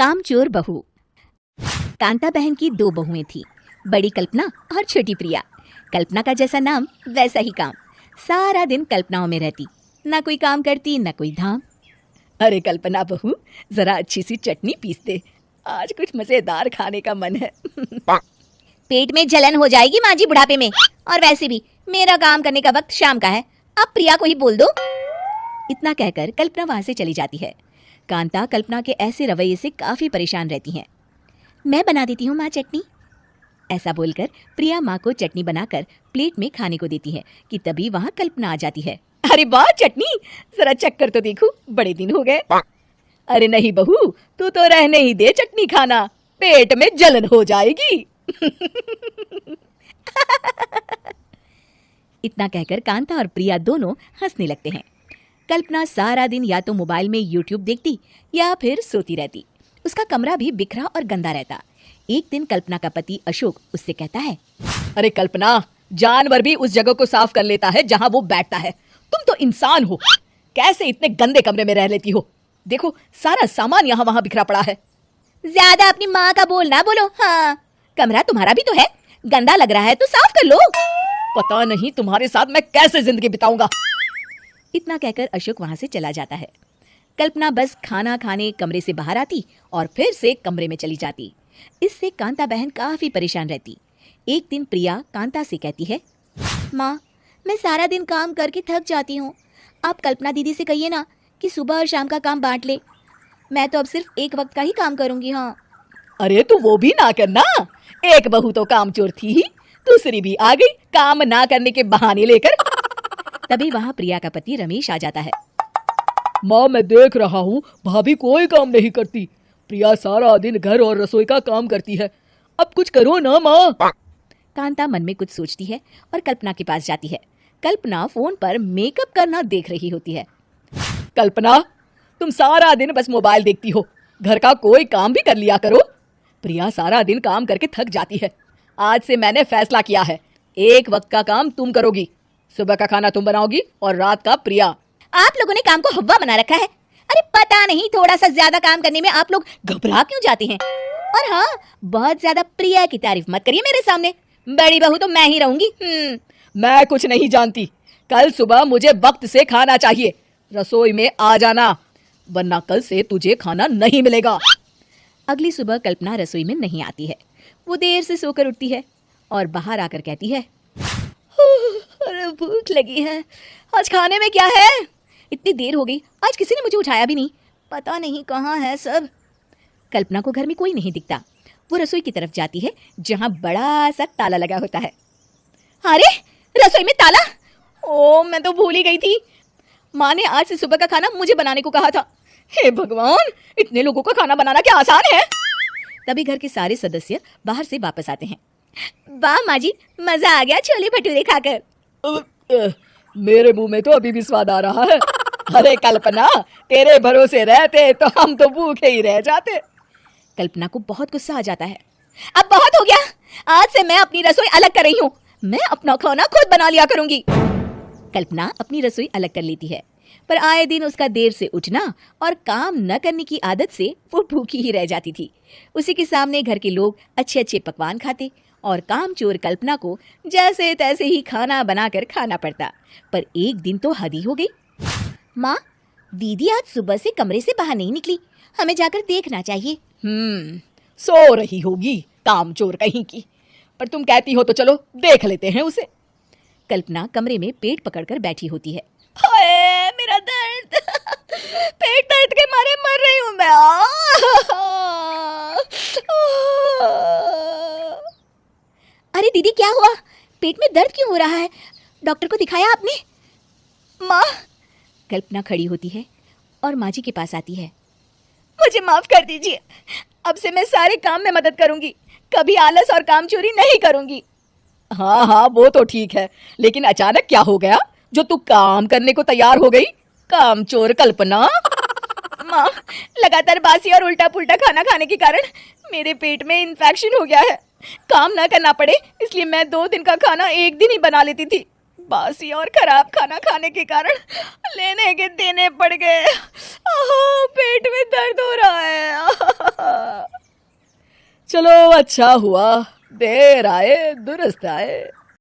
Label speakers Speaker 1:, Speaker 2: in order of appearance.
Speaker 1: कामचोर बहू। कांता बहन की दो बहुएं थीं, बड़ी कल्पना और छोटी प्रिया। कल्पना का जैसा नाम वैसा ही काम। सारा दिन कल्पनाओं में रहती, ना कोई काम करती ना कोई धाम। अरे कल्पना बहू, जरा अच्छी सी चटनी पीस दे, आज कुछ मजेदार खाने का मन है। पेट में जलन हो जाएगी माँ जी बुढ़ापे में, और वैसे भी मेरा काम करने का वक्त शाम का है, अब प्रिया को ही बोल दो। इतना कहकर कल्पना वहां से चली जाती है। कांता कल्पना के ऐसे रवैये से काफी परेशान रहती हैं। मैं बना देती हूँ माँ चटनी, ऐसा बोलकर प्रिया माँ को चटनी बनाकर प्लेट में खाने को देती है कि तभी वहाँ कल्पना आ जाती है। अरे वाह चटनी, जरा चक्कर तो देखूं, बड़े दिन हो गए। अरे नहीं बहू, तू तो रहने ही दे चटनी खाना, पेट में जलन हो जाएगी। इतना कहकर कांता और प्रिया दोनों हंसने लगते हैं। कल्पना सारा दिन या तो मोबाइल में यूट्यूब देखती या फिर सोती रहती। उसका कमरा भी बिखरा और गंदा रहता। एक दिन कल्पना का पति अशोक उससे कहता है, अरे कल्पना, जानवर भी उस जगह को साफ कर लेता है जहाँ वो बैठता है, तुम तो इंसान हो, कैसे इतने गंदे कमरे में रह लेती हो? देखो सारा सामान यहाँ वहाँ बिखरा पड़ा है। ज्यादा अपनी माँ का बोल ना बोलो। हाँ, कमरा तुम्हारा भी तो है, गंदा लग रहा है तो साफ कर लो। पता नहीं तुम्हारे साथ मैं कैसे जिंदगी बिताऊंगा। इतना कहकर अशोक वहां से चला जाता है। कल्पना बस खाना खाने कमरे से बाहर आती और फिर से कमरे में चली जाती। इससे कांता बहन काफी परेशान रहती। एक दिन प्रिया कांता से कहती है, माँ, मैं सारा दिन काम करके थक जाती हूँ, आप कल्पना दीदी से कहिए ना कि सुबह और शाम का काम बांट ले, मैं तो अब सिर्फ एक वक्त का ही काम करूंगी। हाँ। अरे तू वो भी ना करना, एक बहू तो कामचोर थी ही, दूसरी भी आ गई काम ना करने के बहाने लेकर। तभी वहाँ प्रिया का पति रमेश आ जाता है।
Speaker 2: माँ, मैं देख रहा हूँ भाभी कोई काम नहीं करती, प्रिया सारा दिन घर और रसोई का काम करती है, अब कुछ करो ना माँ।
Speaker 1: कांता मन में कुछ सोचती है और कल्पना के पास जाती है। कल्पना फोन पर मेकअप करना देख रही होती है।
Speaker 2: कल्पना, तुम सारा दिन बस मोबाइल देखती हो, घर का कोई काम भी कर लिया करो। प्रिया सारा दिन काम करके थक जाती है, आज से मैंने फैसला किया है, एक वक्त का काम तुम करोगी, सुबह का खाना तुम बनाओगी और रात का प्रिया।
Speaker 1: आप लोगों ने काम को हव्वा बना रखा है। अरे पता नहीं थोड़ा सा ज्यादा काम करने में आप लोग घबरा क्यों जाते हैं। और हाँ, बहुत ज्यादा प्रिया की तारीफ मत करिए मेरे सामने, बड़ी बहू तो मैं ही रहूंगी।
Speaker 2: मैं कुछ नहीं जानती, कल सुबह मुझे वक्त से खाना चाहिए, रसोई में आ जाना, वरना कल से तुझे खाना नहीं मिलेगा।
Speaker 1: अगली सुबह कल्पना रसोई में नहीं आती है। वो देर से सोकर उठती है और बाहर आकर कहती है, अरे भूख लगी है, आज खाने में क्या है? इतनी देर हो गई, आज किसी ने मुझे उठाया भी नहीं, पता नहीं कहाँ है सब। कल्पना को घर में कोई नहीं दिखता। वो रसोई की तरफ जाती है जहाँ बड़ा सा ताला लगा होता है। अरे रसोई में ताला! ओ, मैं तो भूल ही गई थी। माँ ने आज से सुबह का खाना मुझे बनाने को कहा था। हे भगवान, इतने लोगों का खाना बनाना क्या आसान है? तभी घर के सारे सदस्य बाहर से वापस आते हैं। वाह माँ जी, मजा आ गया छोले भटूरे खाकर।
Speaker 2: मेरे मुंह में तो अभी भी स्वाद आ रहा है। अरे कल्पना, तेरे भरोसे रहते तो हम तो भूखे ही रह जाते।
Speaker 1: कल्पना को बहुत गुस्सा आ जाता है। अब बहुत हो गया, आज से मैं अपनी रसोई अलग कर रही हूँ, मैं अपना खाना खुद बना लिया करूंगी। कल्पना अपनी रसोई अलग कर लेती है, पर आए दिन उसका देर से उठना और काम न करने की आदत से वो भूखी ही रह जाती थी। उसी के सामने घर के लोग अच्छे अच्छे पकवान खाते और कामचोर कल्पना को जैसे तैसे ही खाना बनाकर खाना पड़ता। पर एक दिन तो हद ही हो गई। माँ, दीदी आज सुबह से कमरे से बाहर नहीं निकली, हमें जाकर देखना चाहिए।
Speaker 2: सो रही होगी कामचोर कहीं की, पर तुम कहती हो तो चलो देख लेते हैं उसे।
Speaker 1: कल्पना कमरे में पेट पकड़कर बैठी होती है।
Speaker 2: हाय मेरा दर्द, पेट दर्द के मारे मर रही हूँ मैं।
Speaker 1: अरे दीदी क्या हुआ, पेट में दर्द क्यों हो रहा है, डॉक्टर को दिखाया आपने?
Speaker 2: माँ,
Speaker 1: कल्पना खड़ी होती है और माँ जी के पास आती है।
Speaker 2: मुझे माफ कर दीजिए, अब से मैं सारे काम में मदद करूंगी, कभी आलस और काम चोरी नहीं करूंगी। हाँ हाँ, वो तो ठीक है, लेकिन अचानक क्या हो गया जो तू काम करने को तैयार हो गई, कामचोर कल्पना? माँ, लगातार बासी और उल्टा पुल्टा खाना खाने के कारण मेरे पेट में इन्फेक्शन हो गया है, काम ना करना पड़े इसलिए मैं 2 दिन का खाना एक दिन ही बना लेती थी, बासी और खराब खाना खाने के कारण लेने के देने पड़ गए, पेट में दर्द हो रहा है। चलो अच्छा हुआ, देर आए दुरुस्त आए।